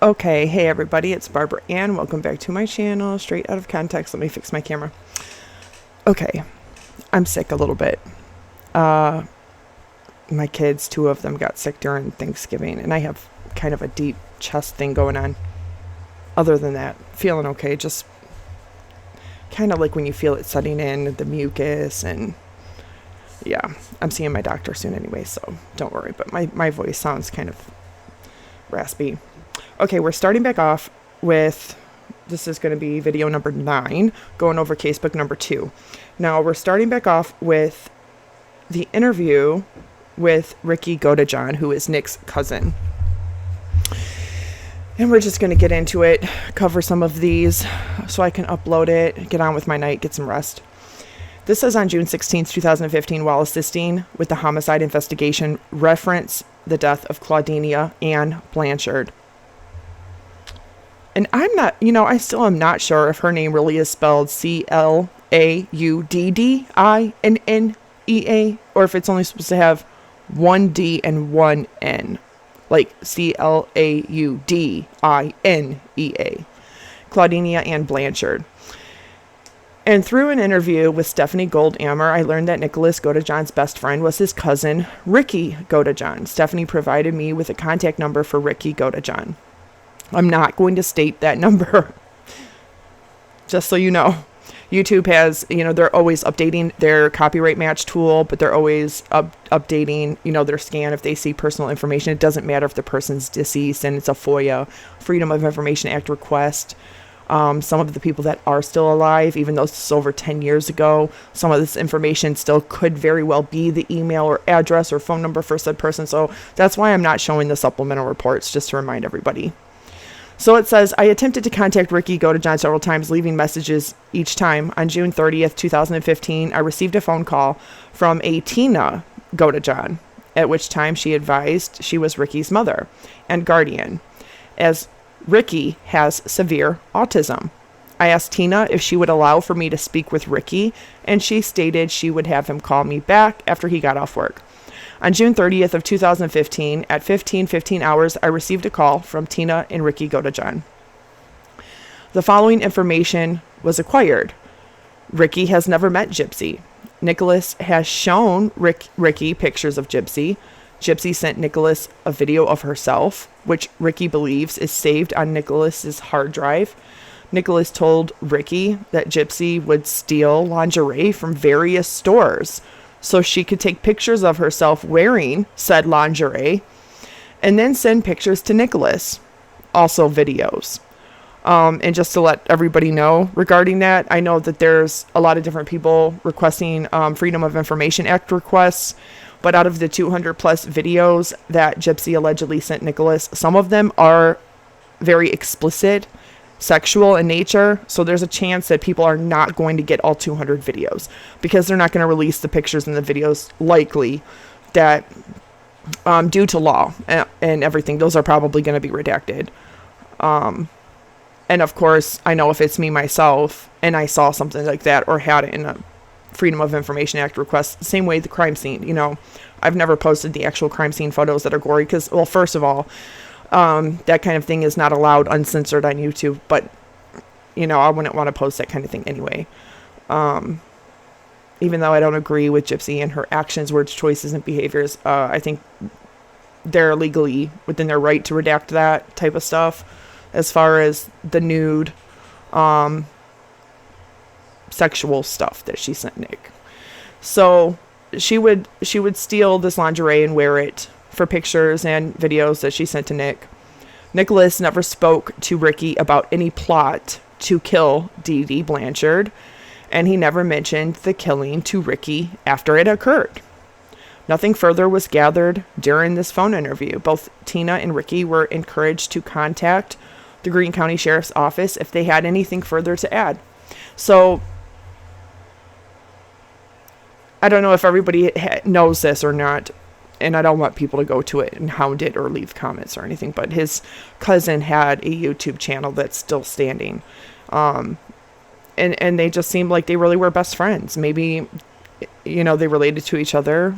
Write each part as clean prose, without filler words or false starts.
Okay, hey everybody, it's Barbara Ann. Welcome back to my channel, straight out of context. Let me fix my camera. Okay, I'm sick a little bit. My kids, two of them got sick during Thanksgiving, and I have kind of a deep chest thing going on. Other than that, feeling okay, just kind of like when you feel it setting in, the mucus, and yeah, I'm seeing my doctor soon anyway, so don't worry, but my voice sounds kind of raspy. Okay, we're starting back off with, this is going to be video number 9, going over casebook number 2. Now, we're starting back off with the interview with Gypsy Godejohn, who is Nick's cousin. And we're just going to get into it, cover some of these so I can upload it, get on with my night, get some rest. This says on June 16th, 2015, while assisting with the homicide investigation, reference the death of Claudinia Ann Blanchard. And I'm not, I still am not sure if her name really is spelled Clauddinea, or if it's only supposed to have one D and one N, like Claudinea, Claudinia Ann Blanchard. And through an interview with Stephanie Goldammer, I learned that Nicholas Godejohn's best friend was his cousin, Gypsy Godejohn. Stephanie provided me with a contact number for Gypsy Godejohn. I'm not going to state that number, just so you know. YouTube has, they're always updating their copyright match tool, but they're always updating, their scan if they see personal information. It doesn't matter if the person's deceased and it's a FOIA, Freedom of Information Act request. Some of the people that are still alive, even though this is over 10 years ago, some of this information still could very well be the email or address or phone number for said person. So that's why I'm not showing the supplemental reports, just to remind everybody. So it says, I attempted to contact Gypsy Godejohn several times, leaving messages each time. On June 30th, 2015, I received a phone call from a Tina Godejohn, at which time she advised she was Ricky's mother and guardian, as Ricky has severe autism. I asked Tina if she would allow for me to speak with Ricky, and she stated she would have him call me back after he got off work. On June 30th of 2015, at 15:15 hours, I received a call from Tina and Gypsy Godejohn. The following information was acquired. Ricky has never met Gypsy. Nicholas has shown Ricky pictures of Gypsy. Gypsy sent Nicholas a video of herself, which Ricky believes is saved on Nicholas's hard drive. Nicholas told Ricky that Gypsy would steal lingerie from various stores so she could take pictures of herself wearing said lingerie and then send pictures to Nicholas, also videos. And just to let everybody know regarding that, I know that there's a lot of different people requesting Freedom of Information Act requests, but out of the 200 plus videos that Gypsy allegedly sent Nicholas, some of them are very explicit, sexual in nature, so there's a chance that people are not going to get all 200 videos because they're not going to release the pictures and the videos, likely that due to law and everything, those are probably going to be redacted. And of course, I know if it's me myself and I saw something like that or had it in a Freedom of Information Act request, same way the crime scene, I've never posted the actual crime scene photos that are gory because, well, first of all, that kind of thing is not allowed uncensored on YouTube, but I wouldn't want to post that kind of thing anyway. Even though I don't agree with Gypsy and her actions, words, choices, and behaviors, I think they're legally within their right to redact that type of stuff as far as the nude, sexual stuff that she sent Nick. So she would steal this lingerie and wear it for pictures and videos that she sent to Nick. Nicholas never spoke to Ricky about any plot to kill Dee Dee Blanchard, and he never mentioned the killing to Ricky after it occurred. Nothing further was gathered during this phone interview. Both Tina and Ricky were encouraged to contact the Greene County Sheriff's Office if they had anything further to add. So I don't know if everybody knows this or not, and I don't want people to go to it and hound it or leave comments or anything, but his cousin had a YouTube channel that's still standing. And they just seemed like they really were best friends. Maybe, they related to each other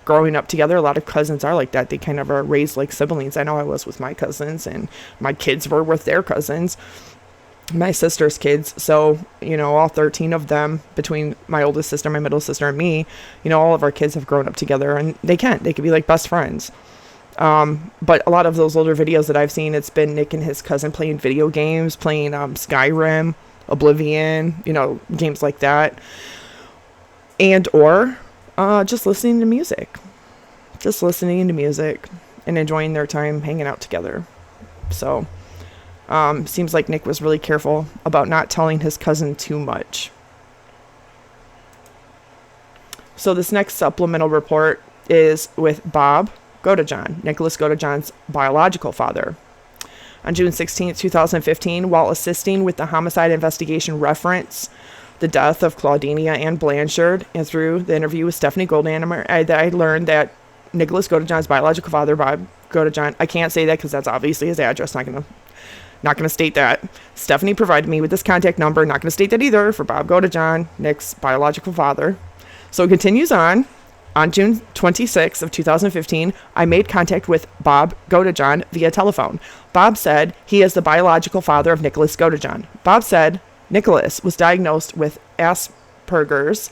growing up together. A lot of cousins are like that. They kind of are raised like siblings. I know I was with my cousins, and my kids were with their cousins, my sister's kids. So, all 13 of them, between my oldest sister, my middle sister, and me, all of our kids have grown up together, and they could be like best friends. But a lot of those older videos that I've seen, it's been Nick and his cousin playing video games, playing Skyrim, Oblivion, games like that. Or just listening to music. Just listening to music and enjoying their time hanging out together. So, seems like Nick was really careful about not telling his cousin too much. So this next supplemental report is with Bob Godejohn, Nicholas Godejohn's biological father. On June 16, 2015, while assisting with the homicide investigation reference the death of Claudinia Ann Blanchard, and through the interview with Stephanie Goldhammer, I learned that Nicholas Godejohn's biological father, Bob Godejohn, I can't say that because that's obviously his address, not gonna state that. Stephanie provided me with this contact number, not gonna state that either, for Bob Godejohn, Nick's biological father. So it continues on. On June 26 of 2015, I made contact with Bob Godejohn via telephone. Bob said he is the biological father of Nicholas Godejohn. Bob said Nicholas was diagnosed with Asperger's.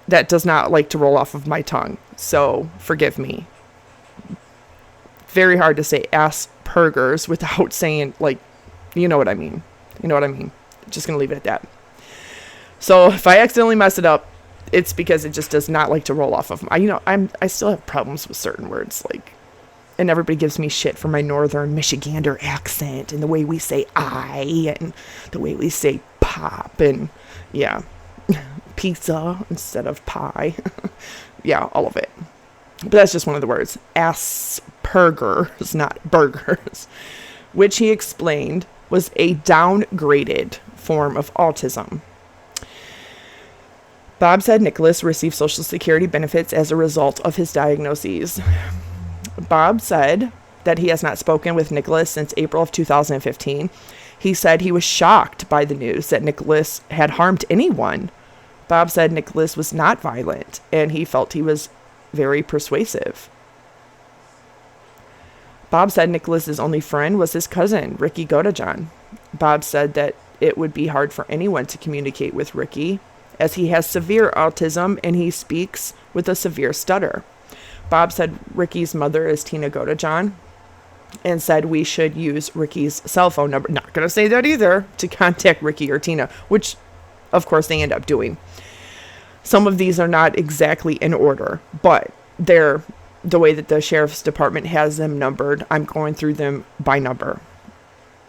That does not like to roll off of my tongue, so forgive me. Very hard to say Asperger's without saying, you know what I mean. Just going to leave it at that. So if I accidentally mess it up, it's because it just does not like to roll off of my, I still have problems with certain words, and everybody gives me shit for my northern Michigander accent and the way we say I and the way we say pop and pizza instead of pie. Yeah, all of it. But that's just one of the words. Asperger's, not burgers, which he explained was a downgraded form of autism. Bob said Nicholas received Social Security benefits as a result of his diagnoses. Bob said that he has not spoken with Nicholas since April of 2015. He said he was shocked by the news that Nicholas had harmed anyone. Bob said Nicholas was not violent, and he felt he was very persuasive. Bob said Nicholas's only friend was his cousin, Ricky Godejohn. Bob said that it would be hard for anyone to communicate with Ricky, as he has severe autism and he speaks with a severe stutter. Bob said Ricky's mother is Tina Godejohn, and said we should use Ricky's cell phone number. Not going to say that either, to contact Ricky or Tina, which of course they end up doing. Some of these are not exactly in order, but they're the way that the sheriff's department has them numbered. I'm going through them by number.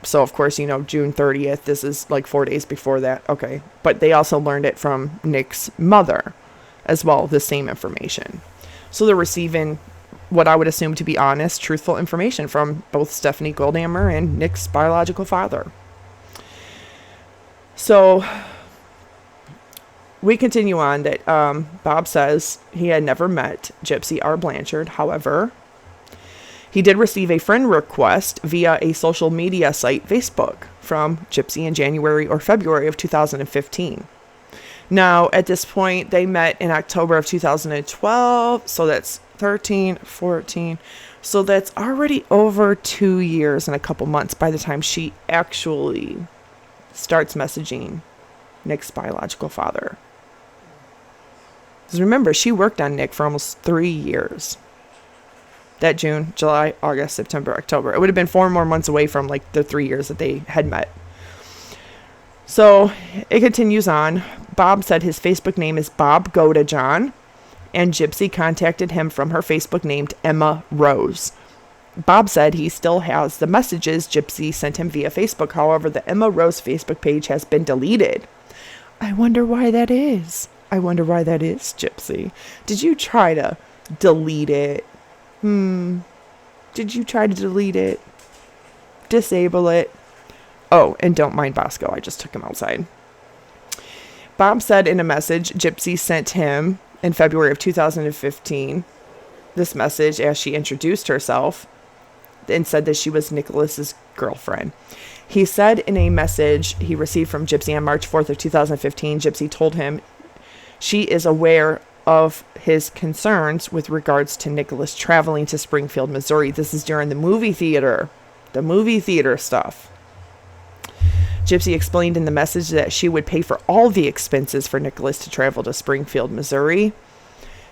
So, of course, June 30th, this is 4 days before that. Okay. But they also learned it from Nick's mother as well, the same information. So they're receiving what I would assume to be honest, truthful information from both Stephanie Goldhammer and Nick's biological father. So we continue on that Bob says he had never met Gypsy R. Blanchard. However, he did receive a friend request via a social media site, Facebook, from Gypsy in January or February of 2015. Now, at this point, they met in October of 2012, so that's 13, 14. So that's already over 2 years and a couple months by the time she actually starts messaging Nick's biological father. Because remember, she worked on Nick for almost 3 years. That June, July, August, September, October. It would have been 4 more months away from the 3 years that they had met. So it continues on. Bob said his Facebook name is Bob Godejohn, and Gypsy contacted him from her Facebook named Emma Rose. Bob said he still has the messages Gypsy sent him via Facebook. However, the Emma Rose Facebook page has been deleted. I wonder why that is. Gypsy. Did you try to delete it? Did you try to delete it? Disable it? Oh, and don't mind Bosco. I just took him outside. Bob said in a message Gypsy sent him in February of 2015 this message as she introduced herself and said that she was Nicholas's girlfriend. He said in a message he received from Gypsy on March 4th of 2015, Gypsy told him she is aware of his concerns with regards to Nicholas traveling to Springfield, Missouri. This is during the movie theater stuff. Gypsy explained in the message that she would pay for all the expenses for Nicholas to travel to Springfield, Missouri.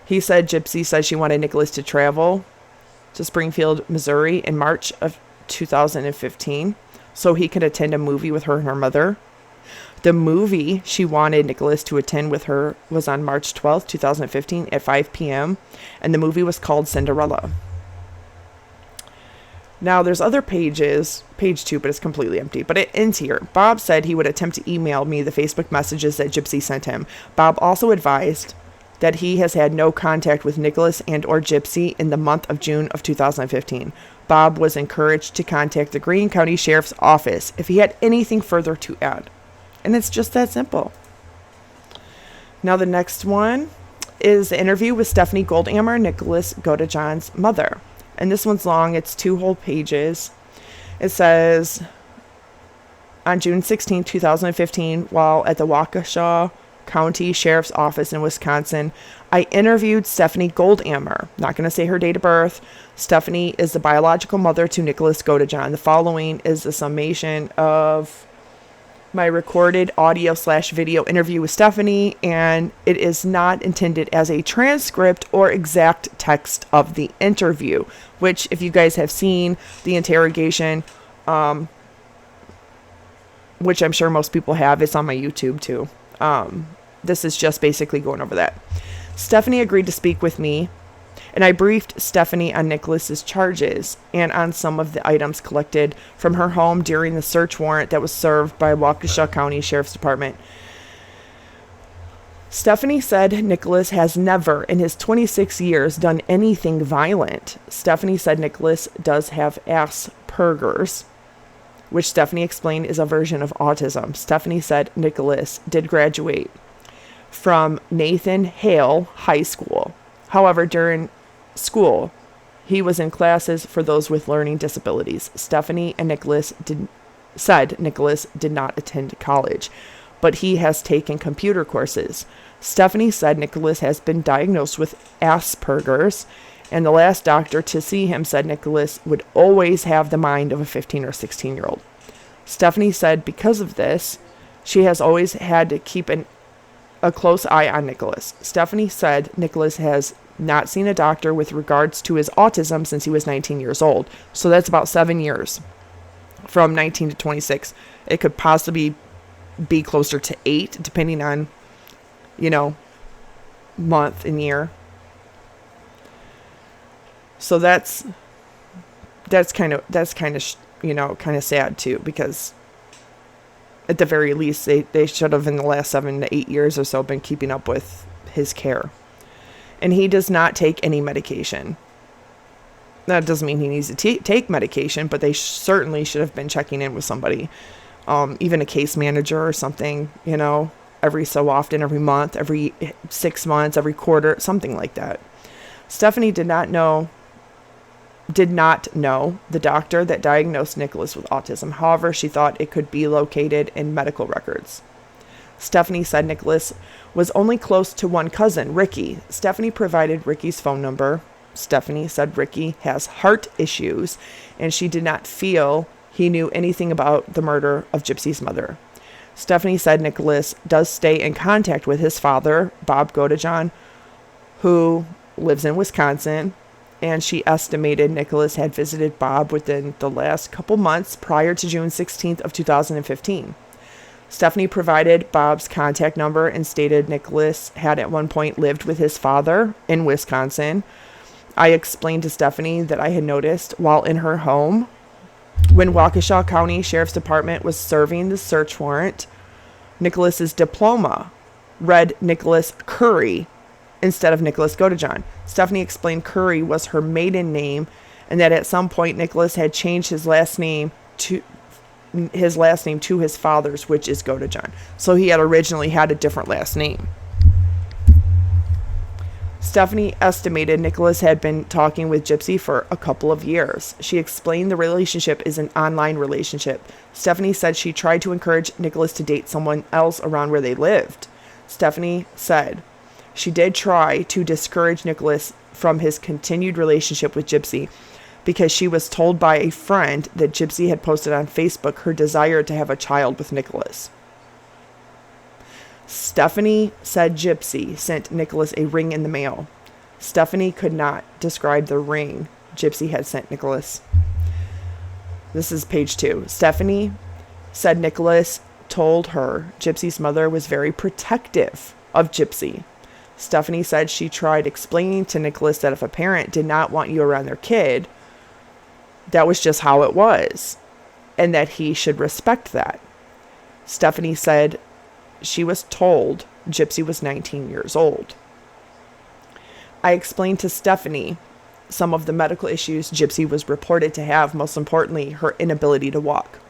Gypsy said she wanted Nicholas to travel to Springfield, Missouri in March of 2015 so he could attend a movie with her and her mother. The movie she wanted Nicholas to attend with her was on March 12th, 2015 at 5 p.m. and the movie was called Cinderella. Now there's other pages, page 2, but it's completely empty, but it ends here. Bob said he would attempt to email me the Facebook messages that Gypsy sent him. Bob also advised that he has had no contact with Nicholas and or Gypsy in the month of June of 2015. Bob was encouraged to contact the Greene County Sheriff's Office if he had anything further to add. And it's just that simple. Now the next one is the interview with Stephanie Goldammer, Nicholas Godejohn's mother. And this one's long. It's 2 whole pages. It says, on June 16, 2015, while at the Waukesha County Sheriff's Office in Wisconsin, I interviewed Stephanie Goldammer. Not going to say her date of birth. Stephanie is the biological mother to Nicholas Godejohn. The following is a summation of my recorded audio/video interview with Stephanie, and it is not intended as a transcript or exact text of the interview, which if you guys have seen the interrogation, which I'm sure most people have, it's on my YouTube too. This is just basically going over that. Stephanie agreed to speak with me, and I briefed Stephanie on Nicholas's charges and on some of the items collected from her home during the search warrant that was served by Waukesha County Sheriff's Department. Stephanie said Nicholas has never in his 26 years done anything violent. Stephanie said Nicholas does have Asperger's, which Stephanie explained is a version of autism. Stephanie said Nicholas did graduate from Nathan Hale High School. However, during school, he was in classes for those with learning disabilities. Stephanie and Nicholas said Nicholas did not attend college, but he has taken computer courses. Stephanie said Nicholas has been diagnosed with Asperger's, and the last doctor to see him said Nicholas would always have the mind of a 15 or 16-year-old. Stephanie said because of this, she has always had to keep a close eye on Nicholas. Stephanie said Nicholas has not seen a doctor with regards to his autism since he was 19 years old. So that's about 7 years from 19 to 26. It could possibly be closer to 8, depending on, month and year. So that's kind of sad too, because at the very least they should have in the last 7 to 8 years or so been keeping up with his care. And he does not take any medication. That doesn't mean he needs to take medication, but they certainly should have been checking in with somebody, even a case manager or something, every so often, every month, every 6 months, every quarter, something like that. Stephanie did not know the doctor that diagnosed Nicholas with autism. However, she thought it could be located in medical records. Stephanie said Nicholas was only close to one cousin, Ricky. Stephanie provided Ricky's phone number. Stephanie said Ricky has heart issues, and she did not feel he knew anything about the murder of Gypsy's mother. Stephanie said Nicholas does stay in contact with his father, Bob Godejohn, who lives in Wisconsin, and she estimated Nicholas had visited Bob within the last couple months prior to June 16th of 2015. Stephanie provided Bob's contact number and stated Nicholas had at one point lived with his father in Wisconsin. I explained to Stephanie that I had noticed while in her home, when Waukesha County Sheriff's Department was serving the search warrant, Nicholas's diploma read Nicholas Curry instead of Nicholas Godejohn. Stephanie explained Curry was her maiden name and that at some point Nicholas had changed his last name to his father's, which is Godejohn. So he had originally had a different last name. Stephanie estimated Nicholas had been talking with Gypsy for a couple of years. She explained the relationship is an online relationship. Stephanie said she tried to encourage Nicholas to date someone else around where they lived. Stephanie said She did try to discourage Nicholas from his continued relationship with Gypsy because she was told by a friend that Gypsy had posted on Facebook her desire to have a child with Nicholas. Stephanie said Gypsy sent Nicholas a ring in the mail. Stephanie could not describe the ring Gypsy had sent Nicholas. This is page 2. Stephanie said Nicholas told her Gypsy's mother was very protective of Gypsy. Stephanie said she tried explaining to Nicholas that if a parent did not want you around their kid, that was just how it was, and that he should respect that. Stephanie said she was told Gypsy was 19 years old. I explained to Stephanie some of the medical issues Gypsy was reported to have, most importantly, her inability to walk.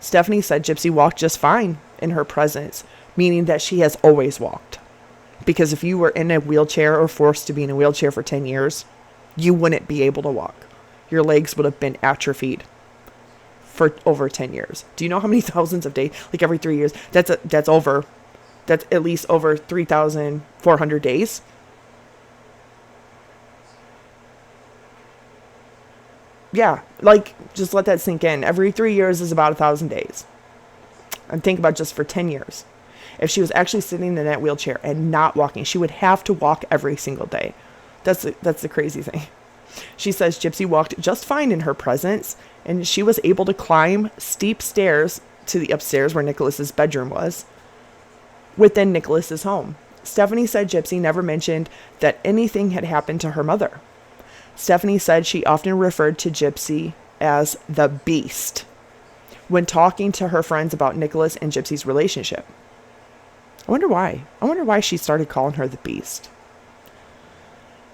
Stephanie said Gypsy walked just fine in her presence, meaning that she has always walked. Because if you were in a wheelchair or forced to be in a wheelchair for 10 years, you wouldn't be able to walk. Your legs would have been atrophied for over 10 years. Do you know how many thousands of days, like every 3 years, that's at least over 3,400 days? Yeah, like, just let that sink in. Every 3 years is about 1,000 days. And think about just for 10 years. If she was actually sitting in that wheelchair and not walking, she would have to walk every single day. That's the crazy thing. She says Gypsy walked just fine in her presence, and she was able to climb steep stairs to the upstairs where Nicholas's bedroom was, within Nicholas's home. Stephanie said Gypsy never mentioned that anything had happened to her mother. Stephanie said she often referred to Gypsy as the Beast when talking to her friends about Nicholas and Gypsy's relationship. I wonder why. I wonder why she started calling her the Beast.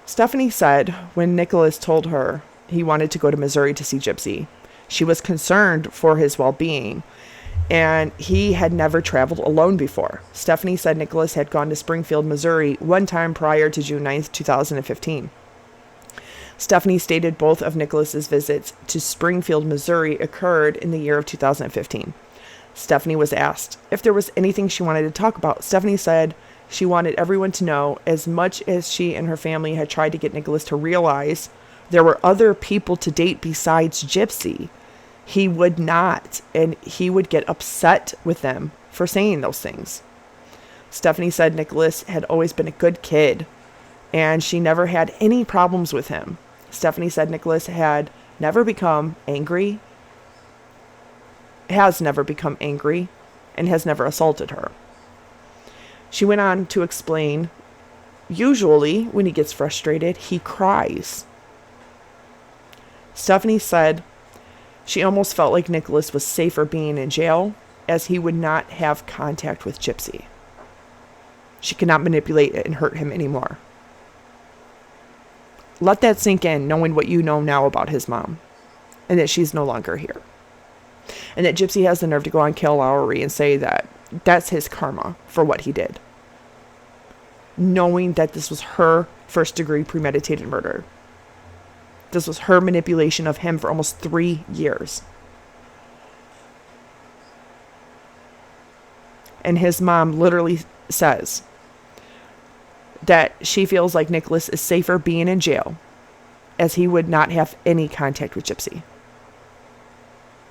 Stephanie said when Nicholas told her he wanted to go to Missouri to see Gypsy, she was concerned for his well-being, and he had never traveled alone before. Stephanie said Nicholas had gone to Springfield, Missouri one time prior to June 9th, 2015. Stephanie stated both of Nicholas's visits to Springfield, Missouri occurred in the year of 2015. Stephanie was asked if there was anything she wanted to talk about. Stephanie said she wanted everyone to know, as much as she and her family had tried to get Nicholas to realize there were other people to date besides Gypsy, he would not, and he would get upset with them for saying those things. Stephanie said Nicholas had always been a good kid, and she never had any problems with him. Stephanie said Nicholas had never become angry, has never become angry, and has never assaulted her. She went on to explain, usually when he gets frustrated, he cries. Stephanie said she almost felt like Nicholas was safer being in jail, as he would not have contact with Gypsy. She could not manipulate it and hurt him anymore. Let that sink in, knowing what you know now about his mom, and that she's no longer here. And that Gypsy has the nerve to go on Cal Lowry and say that that's his karma for what he did. Knowing that this was her first-degree premeditated murder. This was her manipulation of him for almost 3 years. And his mom literally says that she feels like Nicholas is safer being in jail, as he would not have any contact with Gypsy.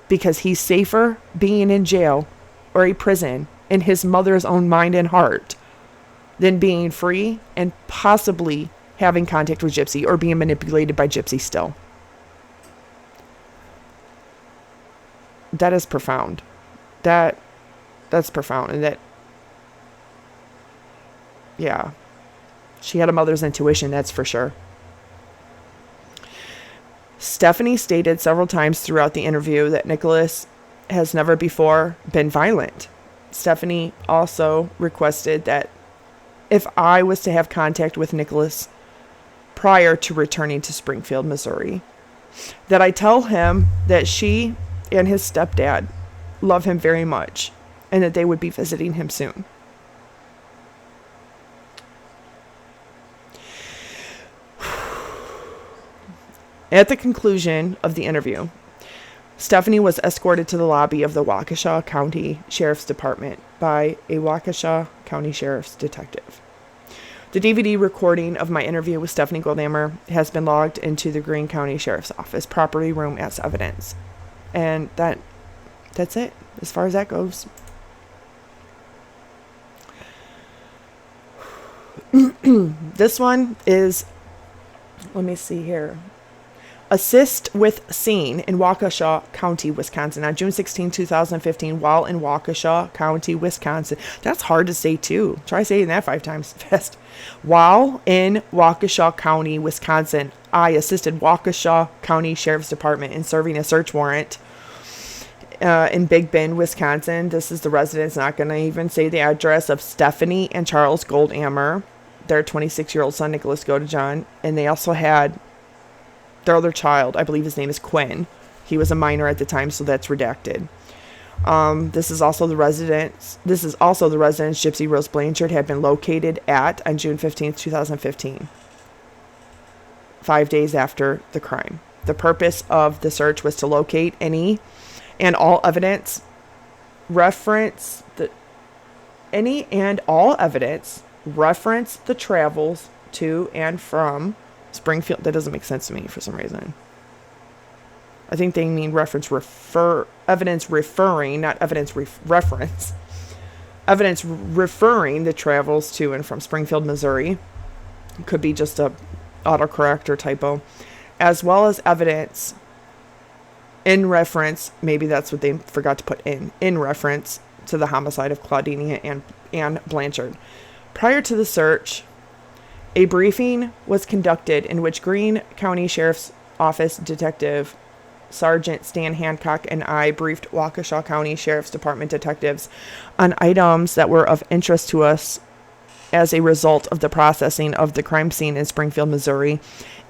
Because he's safer being in jail or a prison in his mother's own mind and heart than being free and possibly having contact with Gypsy or being manipulated by Gypsy still. That is profound. That's profound. And that, yeah, she had a mother's intuition, that's for sure. Stephanie stated several times throughout the interview that Nicholas has never before been violent. Stephanie also requested that if I was to have contact with Nicholas prior to returning to Springfield, Missouri, that I tell him that she and his stepdad love him very much and that they would be visiting him soon. At the conclusion of the interview, Stephanie was escorted to the lobby of the Waukesha County Sheriff's Department by a Waukesha County Sheriff's detective. The DVD recording of my interview with Stephanie Goldammer has been logged into the Greene County Sheriff's Office property room as evidence. And that's it, as far as that goes. This one is, let me see here. Assist with scene in Waukesha County, Wisconsin on June 16, 2015, while in Waukesha County, Wisconsin. That's hard to say too. Try saying that 5 times fast. While in Waukesha County, Wisconsin, I assisted Waukesha County Sheriff's Department in serving a search warrant in Big Bend, Wisconsin. This is the residence, not going to even say the address, of Stephanie and Charles Goldammer, their 26-year-old son, Nicholas Godejohn, and they also had their other child. I believe his name is Quinn. He was a minor at the time, so that's redacted. This is also the residence Gypsy Rose Blanchard had been located at on June 15th, 2015, 5 days after the crime. The purpose of the search was to locate any and all evidence reference the travels to and from Springfield. That doesn't make sense to me for some reason. I think they mean evidence referring, not evidence reference. Evidence referring the travels to and from Springfield, Missouri. Could be just a autocorrect or typo. As well as evidence in reference, maybe that's what they forgot to put in reference to the homicide of Claudina and Ann Blanchard. Prior to the search, a briefing was conducted in which Greene County Sheriff's Office Detective Sergeant Stan Hancock and I briefed Waukesha County Sheriff's Department detectives on items that were of interest to us as a result of the processing of the crime scene in Springfield, Missouri,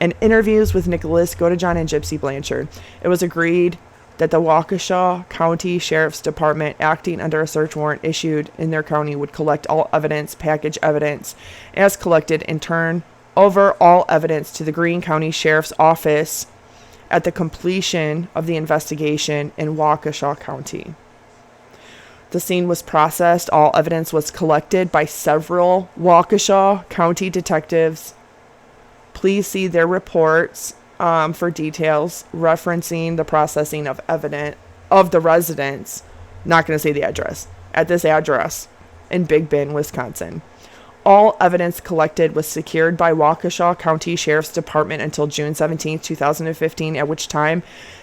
and interviews with Nicholas Godejohn and Gypsy Blanchard. It was agreed that the Waukesha County Sheriff's Department, acting under a search warrant issued in their county, would collect all evidence, package evidence as collected, and turn over all evidence to the Greene County Sheriff's Office at the completion of the investigation in Waukesha County. The scene was processed. All evidence was collected by several Waukesha County detectives. Please see their reports for details referencing the processing of evidence of the residence. Not going to say the address. At this address in Big Bend, Wisconsin. All evidence collected was secured by Waukesha County Sheriff's Department until June 17, 2015, at which time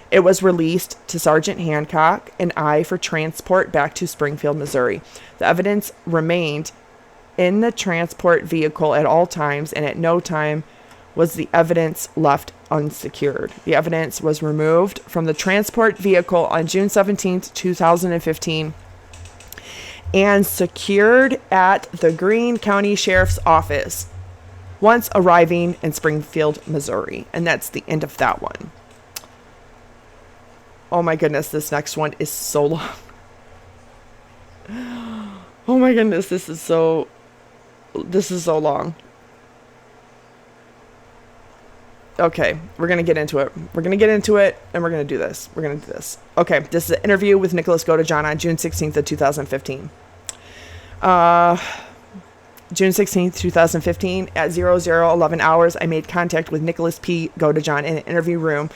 it was released to Sergeant Hancock and I for transport back to Springfield, Missouri. The evidence remained in the transport vehicle at all times, and at no time was the evidence left unsecured. The evidence was removed from the transport vehicle on June 17, 2015, and secured at the Greene County Sheriff's Office once arriving in Springfield, Missouri. And that's the end of that one. Oh my goodness, this next one is so long. Oh my goodness, this is so long. Okay, we're going to get into it. And we're going to do this. Okay, this is an interview with Nicholas Godejohn on June 16th of 2015. June 16th, 2015, at 00:11 hours, I made contact with Nicholas P. Godejohn in an interview room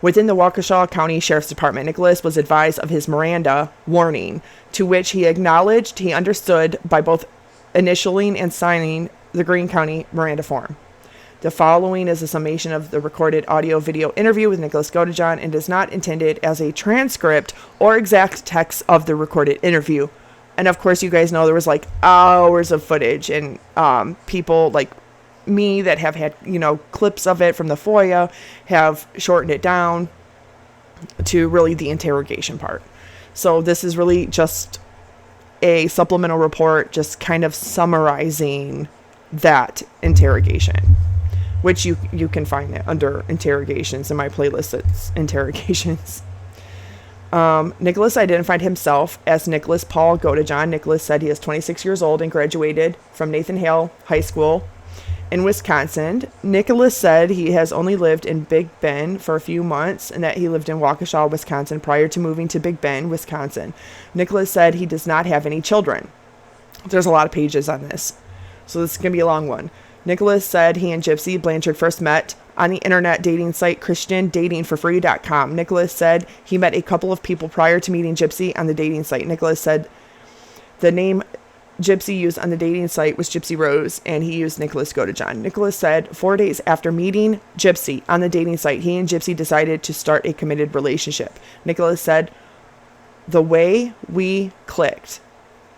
within the Waukesha County Sheriff's Department. Nicholas was advised of his Miranda warning, to which he acknowledged he understood by both initialing and signing the Greene County Miranda form. The following is a summation of the recorded audio-video interview with Nicholas Godejohn and is not intended as a transcript or exact text of the recorded interview. And of course, you guys know there was like hours of footage, and people like me that have had, clips of it from the FOIA have shortened it down to really the interrogation part. So this is really just a supplemental report, just kind of summarizing that interrogation, which you can find it under interrogations in my playlist. It's interrogations. Nicholas identified himself as Nicholas Paul Godejohn. Nicholas said he is 26 years old and graduated from Nathan Hale High School in Wisconsin. Nicholas said he has only lived in Big Bend for a few months and that he lived in Waukesha, Wisconsin prior to moving to Big Bend, Wisconsin. Nicholas said he does not have any children. There's a lot of pages on this, so this is going to be a long one. Nicholas said he and Gypsy Blanchard first met on the internet dating site ChristianDatingForFree.com. Nicholas said he met a couple of people prior to meeting Gypsy on the dating site. Nicholas said the name Gypsy used on the dating site was Gypsy Rose, and he used Nicholas Godejohn. Nicholas said 4 days after meeting Gypsy on the dating site, he and Gypsy decided to start a committed relationship. Nicholas said, the way we clicked,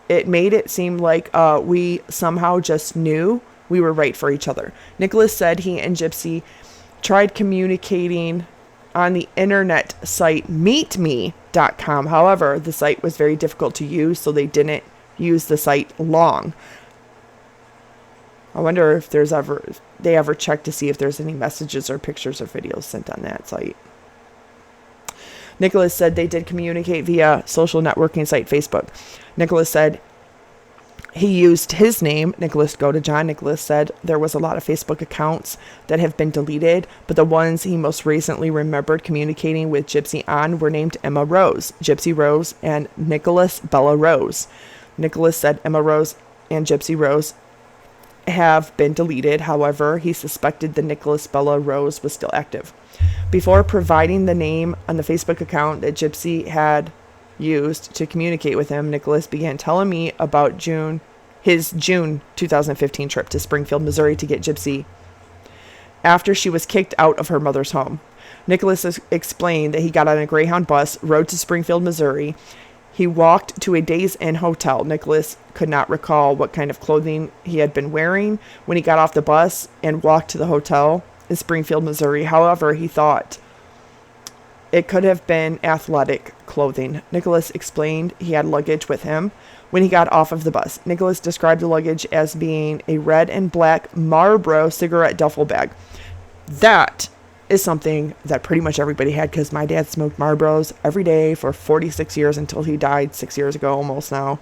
it made it seem like we somehow just knew we were right for each other. Nicholas said he and Gypsy tried communicating on the internet site meetme.com. However, the site was very difficult to use, so they didn't use the site long. I wonder if they ever checked to see if there's any messages or pictures or videos sent on that site. Nicholas said they did communicate via social networking site Facebook. Nicholas said he used his name, Nicholas Godejohn. Nicholas said there was a lot of Facebook accounts that have been deleted, but the ones he most recently remembered communicating with Gypsy on were named Emma Rose, Gypsy Rose, and Nicholas Bella Rose. Nicholas said Emma Rose and Gypsy Rose have been deleted. However, he suspected the Nicholas Bella Rose was still active. Before providing the name on the Facebook account that Gypsy had used to communicate with him, Nicholas began telling me about his June 2015 trip to Springfield, Missouri to get Gypsy after she was kicked out of her mother's home. Nicholas explained that he got on a Greyhound bus, rode to Springfield, Missouri. He walked to a Days Inn hotel. Nicholas could not recall what kind of clothing he had been wearing when he got off the bus and walked to the hotel in Springfield, Missouri. However, he thought it could have been athletic clothing. Nicholas explained he had luggage with him when he got off of the bus. Nicholas described the luggage as being a red and black Marlboro cigarette duffel bag. That is something that pretty much everybody had, because my dad smoked Marlboros every day for 46 years until he died 6 years ago almost now.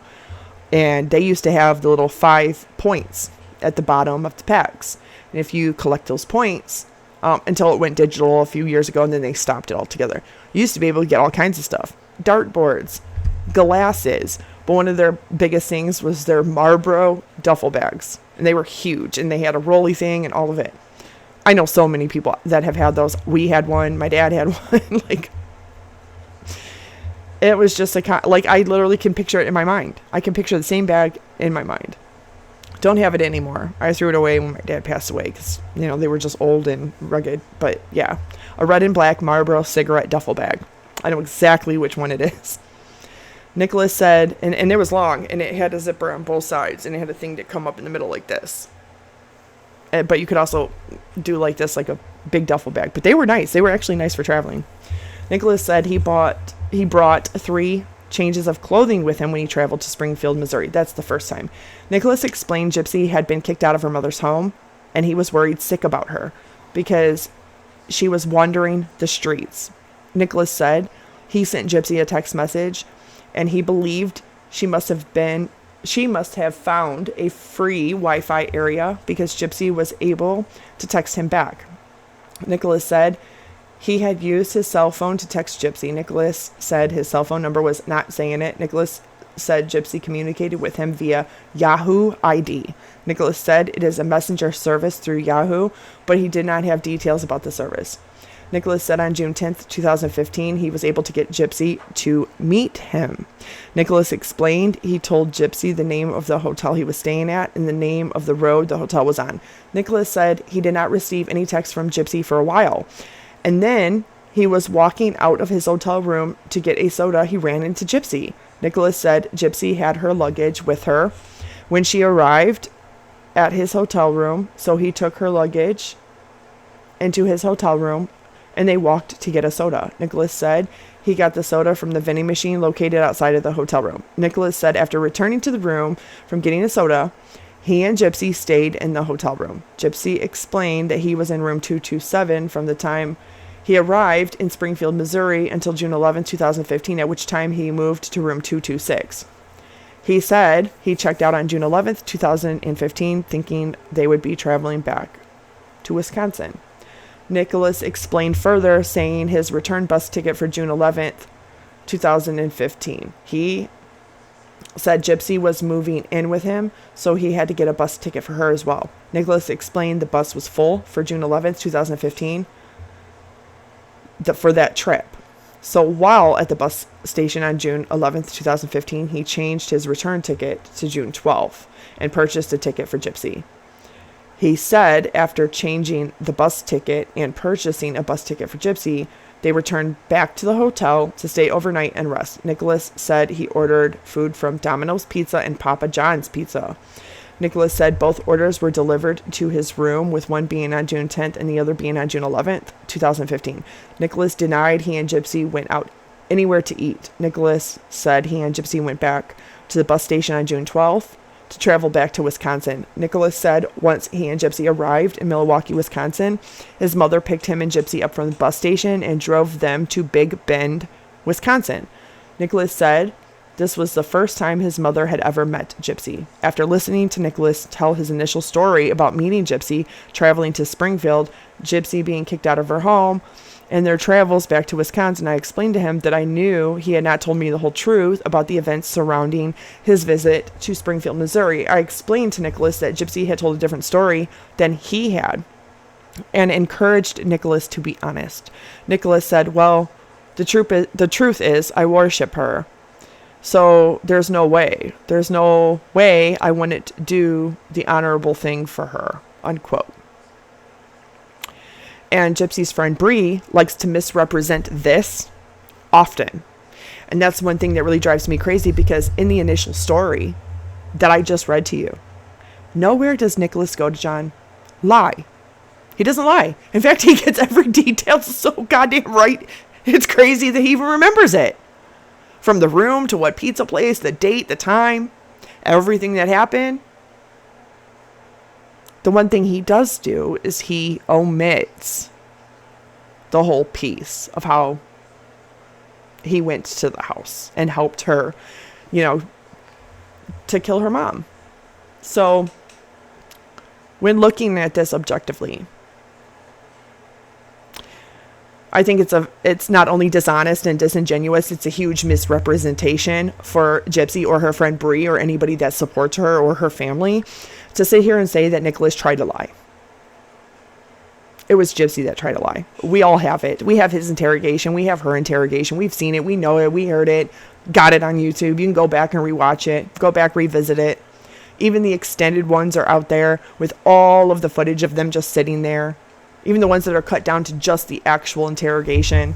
And they used to have the little 5 points at the bottom of the packs. And if you collect those points, until it went digital a few years ago, and then they stopped it altogether. You used to be able to get all kinds of stuff. Dartboards, glasses. But one of their biggest things was their Marlboro duffel bags. And they were huge, and they had a rolly thing and all of it. I know so many people that have had those. We had one. My dad had one. It was just I literally can picture it in my mind. I can picture the same bag in my mind. Don't have it anymore. I threw it away when my dad passed away because, they were just old and rugged. But yeah, a red and black Marlboro cigarette duffel bag. I know exactly which one it is. Nicholas said, and it was long, and it had a zipper on both sides, and it had a thing that come up in the middle like this. But you could also do like this, like a big duffel bag. But they were nice. They were actually nice for traveling. Nicholas said he brought 3 changes of clothing with him when he traveled to Springfield, Missouri. That's the first time. Nicholas explained Gypsy had been kicked out of her mother's home, and he was worried sick about her because she was wandering the streets. Nicholas said he sent Gypsy a text message, and he believed she must have found a free Wi-Fi area because Gypsy was able to text him back. Nicholas said he had used his cell phone to text Gypsy. Nicholas said his cell phone number was not saying it. Nicholas said Gypsy communicated with him via Yahoo ID. Nicholas said it is a messenger service through Yahoo, but he did not have details about the service. Nicholas said on June 10th, 2015, he was able to get Gypsy to meet him. Nicholas explained he told Gypsy the name of the hotel he was staying at and the name of the road the hotel was on. Nicholas said he did not receive any text from Gypsy for a while. And then he was walking out of his hotel room to get a soda. He ran into Gypsy. Nicholas said Gypsy had her luggage with her when she arrived at his hotel room, so he took her luggage into his hotel room and they walked to get a soda. Nicholas said he got the soda from the vending machine located outside of the hotel room. Nicholas said after returning to the room from getting a soda, he and Gypsy stayed in the hotel room. Gypsy explained that he was in room 227 from the time he arrived in Springfield, Missouri until June 11, 2015, at which time he moved to room 226. He said he checked out on June 11, 2015, thinking they would be traveling back to Wisconsin. Nicholas explained further, saying his return bus ticket for June 11th, 2015. He said Gypsy was moving in with him, so he had to get a bus ticket for her as well. Nicholas explained the bus was full for June 11th, 2015, for that trip. So while at the bus station on June 11th, 2015, he changed his return ticket to June 12th and purchased a ticket for Gypsy. He said after changing the bus ticket and purchasing a bus ticket for Gypsy, they returned back to the hotel to stay overnight and rest. Nicholas said he ordered food from Domino's Pizza and Papa John's Pizza. Nicholas said both orders were delivered to his room, with one being on June 10th and the other being on June 11th, 2015. Nicholas denied he and Gypsy went out anywhere to eat. Nicholas said he and Gypsy went back to the bus station on June 12th to travel back to Wisconsin. Nicholas said once he and Gypsy arrived in Milwaukee, Wisconsin, his mother picked him and Gypsy up from the bus station and drove them to Big Bend, Wisconsin. Nicholas said this was the first time his mother had ever met Gypsy. After listening to Nicholas tell his initial story about meeting Gypsy, traveling to Springfield, Gypsy being kicked out of her home, and their travels back to Wisconsin, I explained to him that I knew he had not told me the whole truth about the events surrounding his visit to Springfield, Missouri. I explained to Nicholas that Gypsy had told a different story than he had and encouraged Nicholas to be honest. Nicholas said, well, the truth is I worship her. So there's no way I wouldn't do the honorable thing for her, unquote. And Gypsy's friend Bree likes to misrepresent this often. And that's one thing that really drives me crazy, because in the initial story that I just read to you, nowhere does Nicholas Godejohn lie. He doesn't lie. In fact, he gets every detail so goddamn right. It's crazy that he even remembers it. From the room to what pizza place, the date, the time, everything that happened. The one thing he does do is he omits the whole piece of how he went to the house and helped her, to kill her mom. So when looking at this objectively, I think it's not only dishonest and disingenuous, it's a huge misrepresentation for Gypsy or her friend Bree or anybody that supports her or her family to sit here and say that Nicholas tried to lie. It was Gypsy that tried to lie. We all have it. We have his interrogation. We have her interrogation. We've seen it. We know it. We heard it. Got it on YouTube. You can go back and rewatch it. Go back, revisit it. Even the extended ones are out there with all of the footage of them just sitting there. Even the ones that are cut down to just the actual interrogation.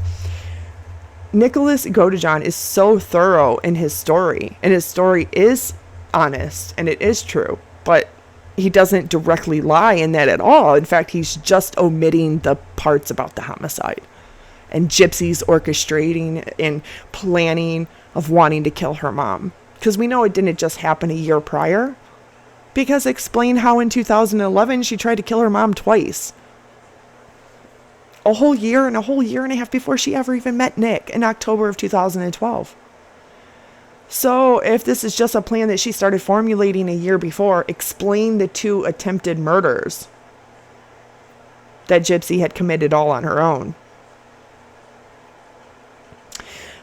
Nicholas Godejohn is so thorough in his story. And his story is honest. And it is true. But he doesn't directly lie in that at all. In fact, he's just omitting the parts about the homicide. And Gypsy's orchestrating and planning of wanting to kill her mom. Because we know it didn't just happen a year prior. Because explain how in 2011 she tried to kill her mom twice. A whole year and a half before she ever even met Nick in October of 2012. So if this is just a plan that she started formulating a year before, explain the 2 attempted murders that Gypsy had committed all on her own.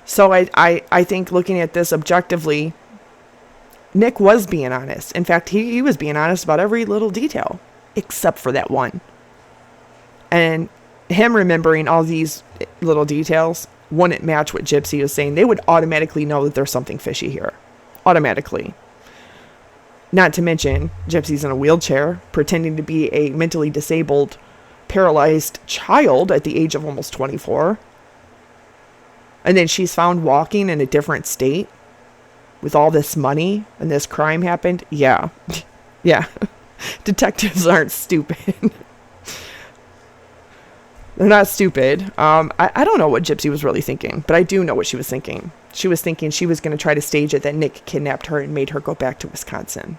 So I think looking at this objectively, Nick was being honest. In fact, he was being honest about every little detail, except for that one. And him remembering all these little details wouldn't match what Gypsy was saying. They would automatically know that there's something fishy here. Automatically. Not to mention, Gypsy's in a wheelchair, pretending to be a mentally disabled, paralyzed child at the age of almost 24. And then she's found walking in a different state with all this money and this crime happened. Yeah. Yeah. Detectives aren't stupid. They're not stupid. I don't know what Gypsy was really thinking, but I do know what she was thinking. She was thinking she was going to try to stage it that Nick kidnapped her and made her go back to Wisconsin.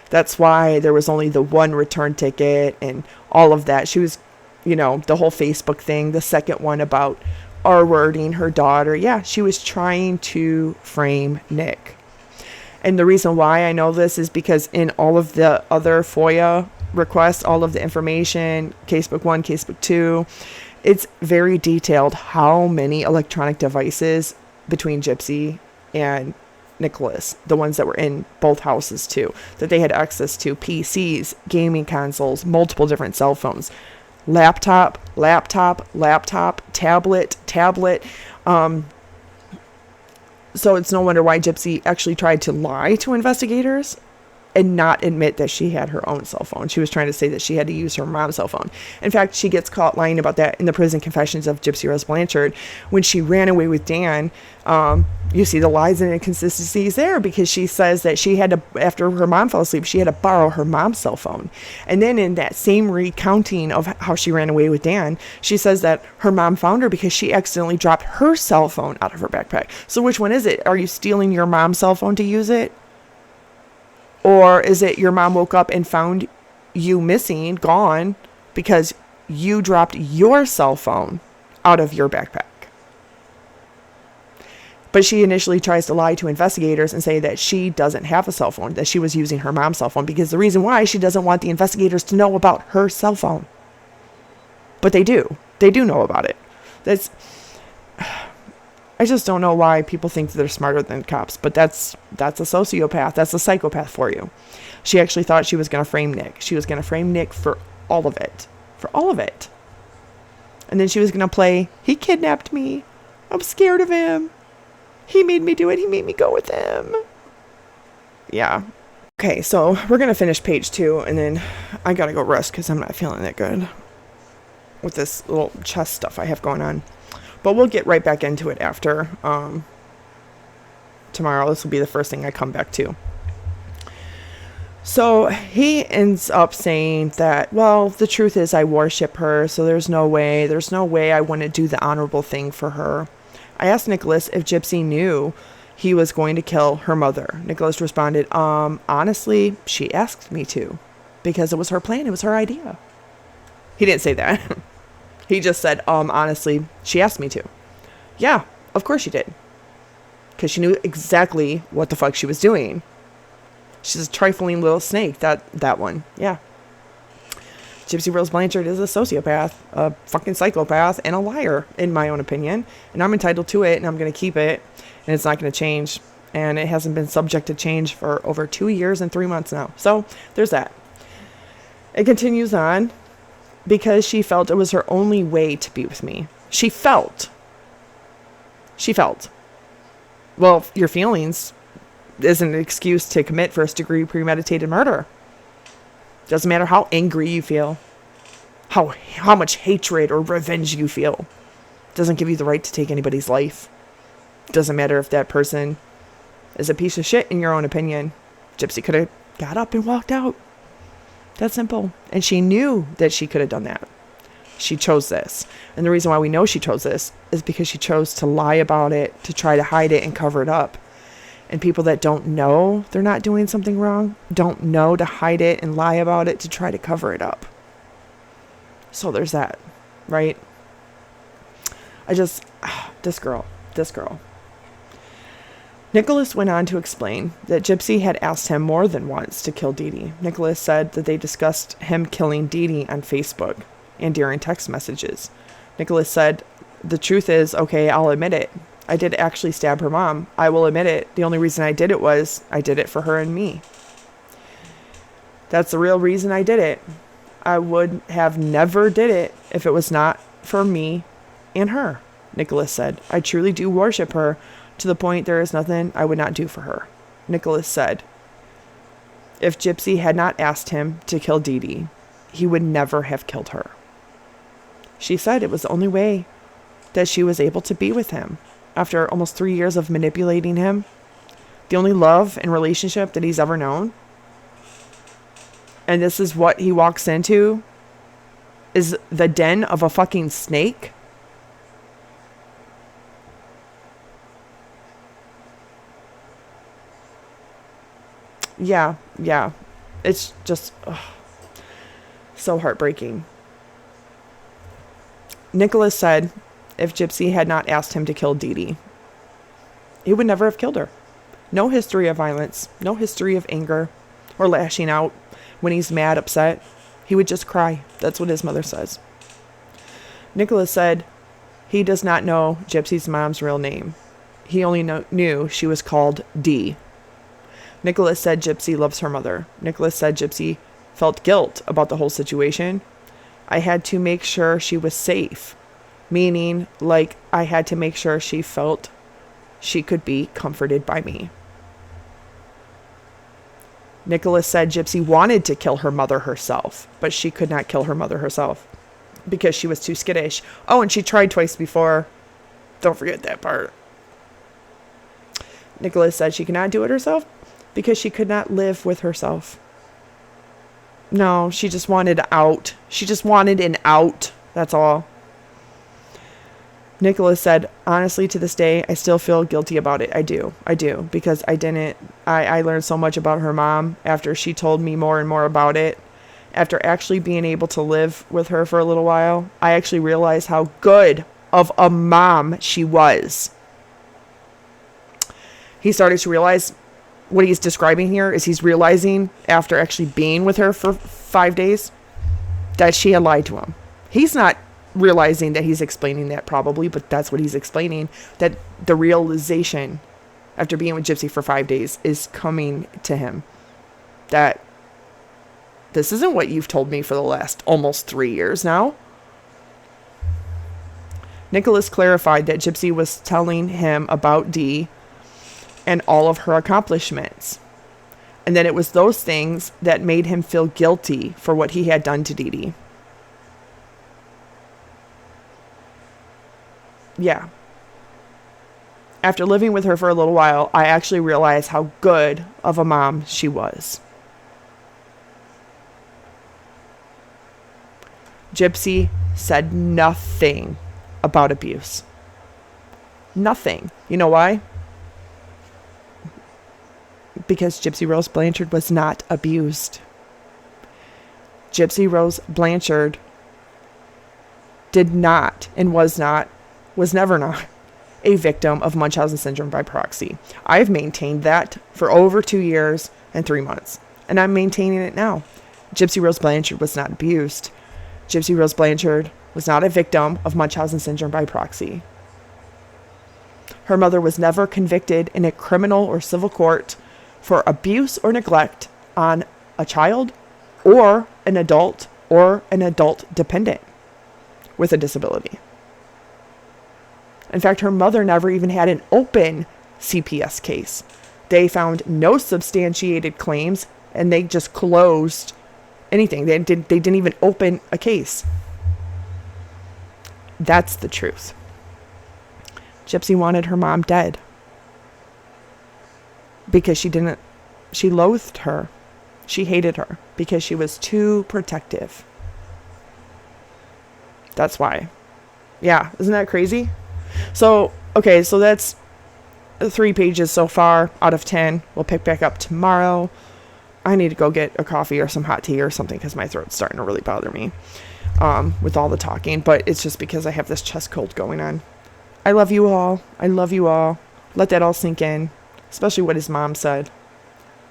That's why there was only the one return ticket and all of that. She was, the whole Facebook thing, the second one about R-wording her daughter. Yeah, she was trying to frame Nick. And the reason why I know this is because in all of the other FOIA requests, all of the information, Casebook 1, Casebook 2, it's very detailed how many electronic devices between Gypsy and Nicholas, the ones that were in both houses too, that they had access to PCs, gaming consoles, multiple different cell phones, laptop, tablet. So it's no wonder why Gypsy actually tried to lie to investigators and not admit that she had her own cell phone. She was trying to say that she had to use her mom's cell phone. In fact, she gets caught lying about that in the prison confessions of Gypsy Rose Blanchard. When she ran away with Dan, you see the lies and inconsistencies there, because she says that she had to, after her mom fell asleep, she had to borrow her mom's cell phone. And then in that same recounting of how she ran away with Dan, she says that her mom found her because she accidentally dropped her cell phone out of her backpack. So which one is it? Are you stealing your mom's cell phone to use it? Or is it your mom woke up and found you missing, gone, because you dropped your cell phone out of your backpack? But she initially tries to lie to investigators and say that she doesn't have a cell phone, that she was using her mom's cell phone, because the reason why, she doesn't want the investigators to know about her cell phone. But they do. They do know about it. I just don't know why people think that they're smarter than cops, but that's a sociopath. That's a psychopath for you. She actually thought she was going to frame Nick. She was going to frame Nick for all of it. For all of it. And then she was going to play, he kidnapped me. I'm scared of him. He made me do it. He made me go with him. Yeah. Okay, so we're going to finish page 2, and then I got to go rest because I'm not feeling that good with this little chest stuff I have going on. But we'll get right back into it after tomorrow. This will be the first thing I come back to. So he ends up saying that, well, the truth is I worship her, so there's no way I want to do the honorable thing for her. I asked Nicholas if Gypsy knew he was going to kill her mother. Nicholas responded, honestly, she asked me to, because it was her plan. It was her idea. He didn't say that. He just said, honestly, she asked me to. Yeah, of course she did. Because she knew exactly what the fuck she was doing. She's a trifling little snake, that one. Yeah. Gypsy Rose Blanchard is a sociopath, a fucking psychopath, and a liar, in my own opinion. And I'm entitled to it, and I'm going to keep it. And it's not going to change. And it hasn't been subject to change for over 2 years and 3 months now. So, there's that. It continues on. Because she felt it was her only way to be with me. She felt. Well, your feelings isn't an excuse to commit first-degree premeditated murder. Doesn't matter how angry you feel. How much hatred or revenge you feel. Doesn't give you the right to take anybody's life. Doesn't matter if that person is a piece of shit in your own opinion. Gypsy could have got up and walked out. That's simple. And she knew that she could have done that. She chose this. And the reason why we know she chose this is because she chose to lie about it, to try to hide it and cover it up. And people that don't know they're not doing something wrong, don't know to hide it and lie about it to try to cover it up. So there's that, right? This girl. Nicholas went on to explain that Gypsy had asked him more than once to kill Dee Dee. Nicholas said that they discussed him killing Dee Dee on Facebook and during text messages. Nicholas said, the truth is, okay, I'll admit it. I did actually stab her mom. I will admit it. The only reason I did it was I did it for her and me. That's the real reason I did it. I would have never did it if it was not for me and her, Nicholas said. I truly do worship her. To the point there is nothing I would not do for her. Nicholas said, if Gypsy had not asked him to kill Dee Dee, he would never have killed her. She said it was the only way that she was able to be with him. After almost 3 years of manipulating him, the only love and relationship that he's ever known. And this is what he walks into, is the den of a fucking snake. Yeah. It's just so heartbreaking. Nicholas said if Gypsy had not asked him to kill Dee Dee, he would never have killed her. No history of violence, no history of anger or lashing out when he's mad, upset. He would just cry. That's what his mother says. Nicholas said he does not know Gypsy's mom's real name. he only knew she was called Dee. Nicholas said Gypsy loves her mother. Nicholas said Gypsy felt guilt about the whole situation. I had to make sure she was safe, meaning like I had to make sure she felt she could be comforted by me. Nicholas said Gypsy wanted to kill her mother herself, but she could not kill her mother herself because she was too skittish. Oh, and she tried twice before. Don't forget that part. Nicholas said she could not do it herself because she could not live with herself. No, she just wanted out. She just wanted an out. That's all. Nicholas said, honestly, to this day, I still feel guilty about it. I do. Because I learned so much about her mom after she told me more and more about it. After actually being able to live with her for a little while, I actually realized how good of a mom she was. He started to realize what he's describing here is he's realizing after actually being with her for 5 days that she had lied to him. He's not realizing that he's explaining that probably, but that's what he's explaining, that the realization after being with Gypsy for 5 days is coming to him, that this isn't what you've told me for the last almost 3 years now. Nicholas clarified that Gypsy was telling him about Dee and all of her accomplishments, and that it was those things that made him feel guilty for what he had done to Dee Dee. Yeah. After living with her for a little while, I actually realized how good of a mom she was. Gypsy said nothing about abuse. Nothing. You know why? Because Gypsy Rose Blanchard was not abused. Gypsy Rose Blanchard did not and was never not a victim of Munchausen syndrome by proxy. I've maintained that for over 2 years and 3 months, and I'm maintaining it now. Gypsy Rose Blanchard was not abused. Gypsy Rose Blanchard was not a victim of Munchausen syndrome by proxy. Her mother was never convicted in a criminal or civil court for abuse or neglect on a child or an adult dependent with a disability. In fact, her mother never even had an open CPS case. They found no substantiated claims, and they just closed anything. They didn't even open a case. That's the truth. Gypsy wanted her mom dead because she loathed her. She hated her because she was too protective. That's why. Yeah, isn't that crazy? So that's 3 pages so far out of 10. We'll pick back up tomorrow. I need to go get a coffee or some hot tea or something because my throat's starting to really bother me with all the talking. But it's just because I have this chest cold going on. I love you all. Let that all sink in, especially what his mom said.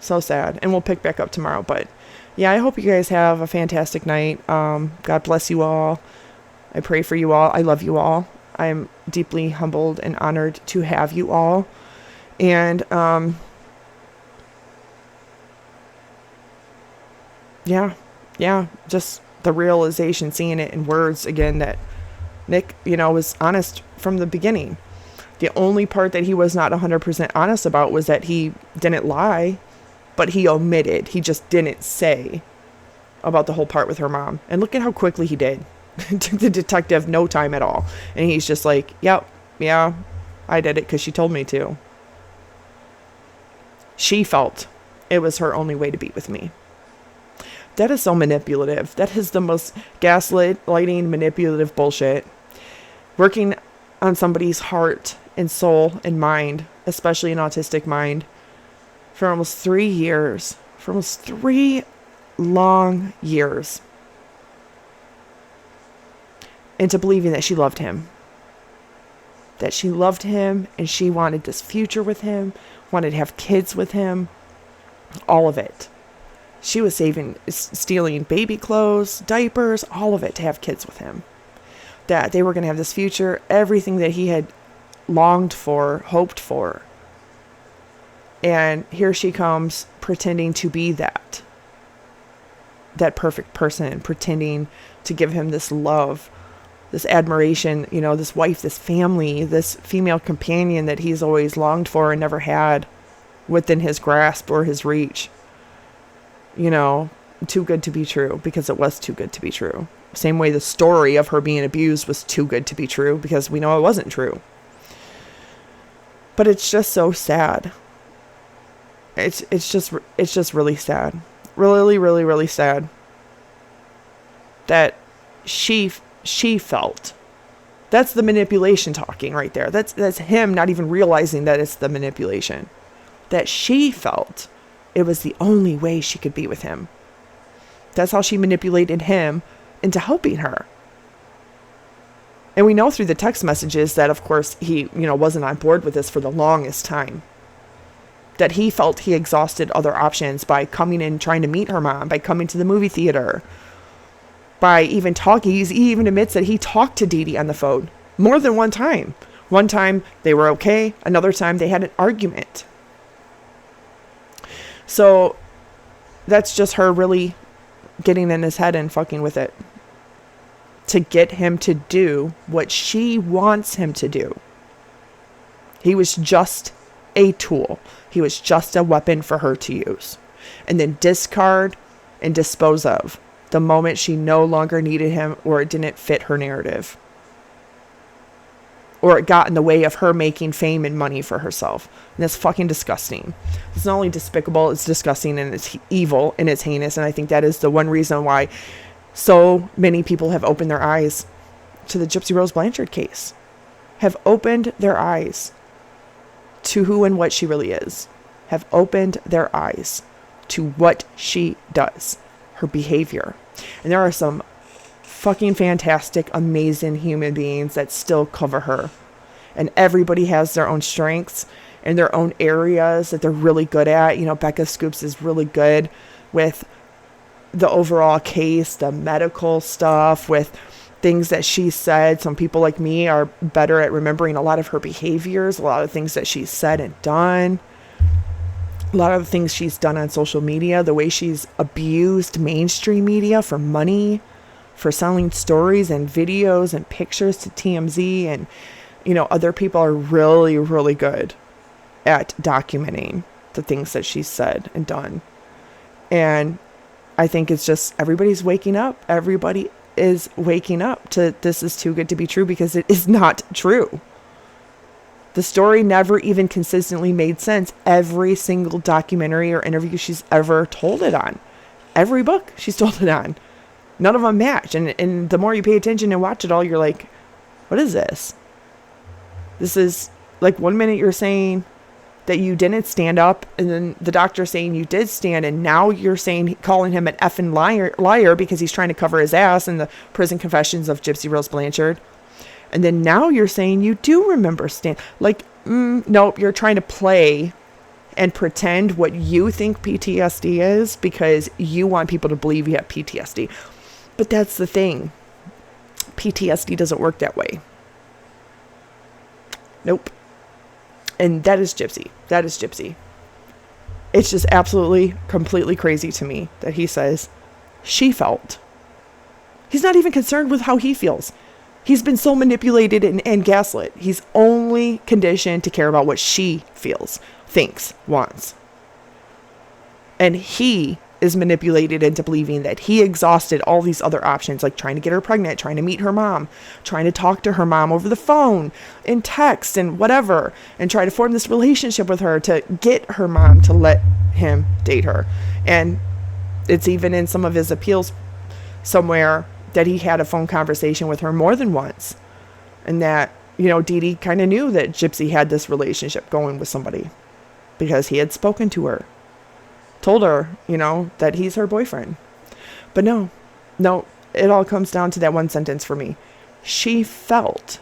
So sad. And we'll pick back up tomorrow. But yeah, I hope you guys have a fantastic night. God bless you all. I pray for you all. I love you all. I'm deeply humbled and honored to have you all. And yeah, just the realization, seeing it in words again, that Nick, was honest from the beginning. The only part that he was not 100% honest about was that he didn't lie, but he omitted. He just didn't say about the whole part with her mom. And look at how quickly he did. It took the detective no time at all. And he's just like, yep, yeah, I did it because she told me to. She felt it was her only way to be with me. That is so manipulative. That is the most gaslighting, manipulative bullshit. Working on somebody's heart and soul and mind, especially an autistic mind, for almost 3 years. For almost 3 long years. Into believing that she loved him. That she loved him and she wanted this future with him, wanted to have kids with him. All of it. She was stealing baby clothes, diapers, all of it to have kids with him. That they were going to have this future, everything that he had longed for, hoped for. And here she comes pretending to be that perfect person, pretending to give him this love, this admiration, this wife, this family, this female companion that he's always longed for and never had within his grasp or his reach. Too good to be true, because it was too good to be true. Same way the story of her being abused was too good to be true, because we know it wasn't true. But it's just so sad. It's just really sad. Really, really, really sad that she felt. That's the manipulation talking right there. That's him not even realizing that it's the manipulation. That she felt it was the only way she could be with him. That's how she manipulated him into helping her. And we know through the text messages that, of course, he, wasn't on board with this for the longest time. That he felt he exhausted other options by coming in, trying to meet her mom, by coming to the movie theater, by even talking. He even admits that he talked to Dee Dee on the phone more than one time. One time they were okay. Another time they had an argument. So that's just her really getting in his head and fucking with it to get him to do what she wants him to do. He was just a tool. He was just a weapon for her to use and then discard and dispose of the moment she no longer needed him or it didn't fit her narrative, or it got in the way of her making fame and money for herself. And that's fucking disgusting. It's not only despicable, it's disgusting, and it's evil, and it's heinous. And I think that is the one reason why so many people have opened their eyes to the Gypsy Rose Blanchard case, have opened their eyes to who and what she really is, have opened their eyes to what she does, her behavior. And there are some fucking fantastic, amazing human beings that still cover her. And everybody has their own strengths and their own areas that they're really good at. Becca Scoops is really good with the overall case, the medical stuff, with things that she said. Some people like me are better at remembering a lot of her behaviors, a lot of things that she's said and done, a lot of things she's done on social media, the way she's abused mainstream media for money, for selling stories and videos and pictures to TMZ. And, other people are really, really good at documenting the things that she's said and done. And I think it's just everybody's waking up. Everybody is waking up to this is too good to be true, because it is not true. The story never even consistently made sense. Every single documentary or interview she's ever told it on, every book she's told it on, none of them match. And the more you pay attention and watch it all, you're like, what is this? This is like 1 minute you're saying that you didn't stand up, and then the doctor saying you did stand, and now you're saying, calling him an effing liar because he's trying to cover his ass in the prison confessions of Gypsy Rose Blanchard. And then now you're saying you do remember stand. Like, nope, you're trying to play and pretend what you think PTSD is because you want people to believe you have PTSD. But that's the thing. PTSD doesn't work that way. Nope. And that is Gypsy. That is Gypsy. It's just absolutely, completely crazy to me that he says she felt. He's not even concerned with how he feels. He's been so manipulated and gaslit. He's only conditioned to care about what she feels, thinks, wants. And he is manipulated into believing that he exhausted all these other options, like trying to get her pregnant, trying to meet her mom, trying to talk to her mom over the phone, in text and whatever, and try to form this relationship with her to get her mom to let him date her. And it's even in some of his appeals somewhere that he had a phone conversation with her more than once. And that, Dee Dee kind of knew that Gypsy had this relationship going with somebody because he had spoken to her. Told her, that he's her boyfriend. But no, it all comes down to that one sentence for me. She felt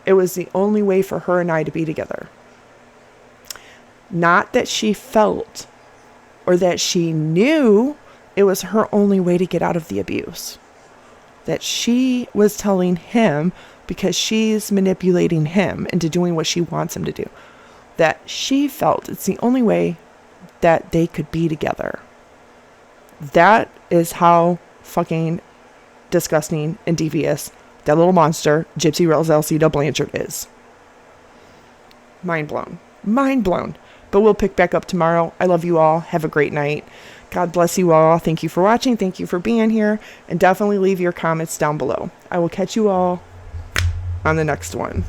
it was the only way for her and I to be together. Not that she felt or that she knew it was her only way to get out of the abuse. That she was telling him because she's manipulating him into doing what she wants him to do. That she felt it's the only way that they could be together. That is how fucking disgusting and devious that little monster, Gypsy Rose Alcida Blanchard, is. Mind blown. Mind blown. But we'll pick back up tomorrow. I love you all. Have a great night. God bless you all. Thank you for watching. Thank you for being here. And definitely leave your comments down below. I will catch you all on the next one.